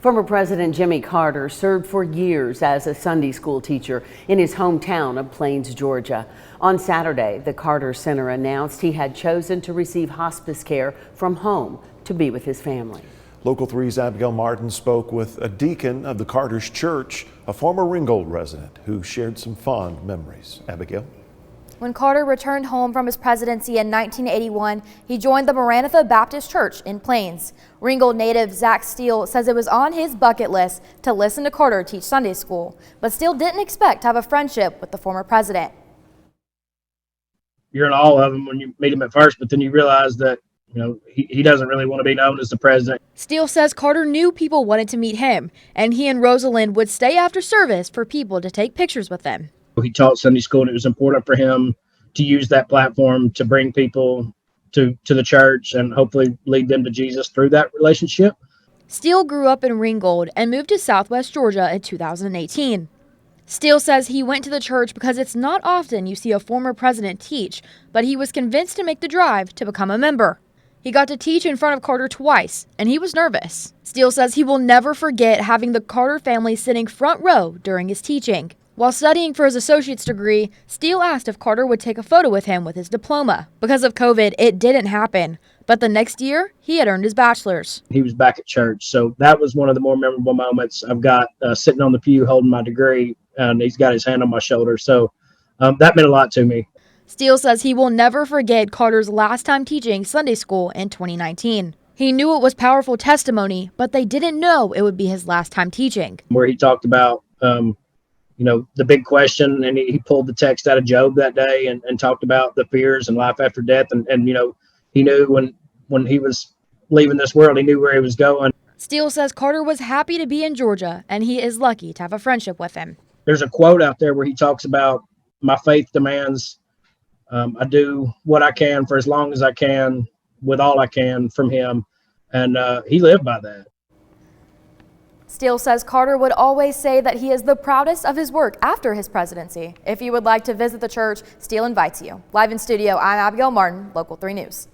Former President Jimmy Carter served for years as a Sunday school teacher in his hometown of Plains, Georgia. On Saturday, the Carter Center announced he had chosen to receive hospice care from home to be with his family. Local 3's Abigail Martin spoke with a deacon of the Carter's church, a former Ringgold resident who shared some fond memories. Abigail? When Carter returned home from his presidency in 1981, he joined the Maranatha Baptist Church in Plains. Ringgold native Zach Steele says it was on his bucket list to listen to Carter teach Sunday school, but Steele didn't expect to have a friendship with the former president. You're in awe of him when you meet him at first, but then you realize that he doesn't really want to be known as the president. Steele says Carter knew people wanted to meet him, and he and Rosalind would stay after service for people to take pictures with them. He taught Sunday school, and it was important for him to use that platform to bring people to the church and hopefully lead them to Jesus through that relationship. Steele grew up in Ringgold and moved to Southwest Georgia in 2018. Steele says he went to the church because it's not often you see a former president teach, but he was convinced to make the drive to become a member. He got to teach in front of Carter twice, and he was nervous. Steele says he will never forget having the Carter family sitting front row during his teaching. While studying for his associate's degree, Steele asked if Carter would take a photo with him with his diploma. Because of COVID, it didn't happen. But the next year, he had earned his bachelor's. He was back at church, so that was one of the more memorable moments. I've got sitting on the pew holding my degree, and he's got his hand on my shoulder. So that meant a lot to me. Steele says he will never forget Carter's last time teaching Sunday school in 2019. He knew it was powerful testimony, but they didn't know it would be his last time teaching. Where he talked about the big question, and he pulled the text out of Job that day and talked about the fears and life after death. And he knew when he was leaving this world, he knew where he was going. Steele says Carter was happy to be in Georgia, and he is lucky to have a friendship with him. There's a quote out there where he talks about, my faith demands I do what I can for as long as I can with all I can from him. And he lived by that. Steele says Carter would always say that he is the proudest of his work after his presidency. If you would like to visit the church, Steele invites you. Live in studio, I'm Abigail Martin, Local 3 News.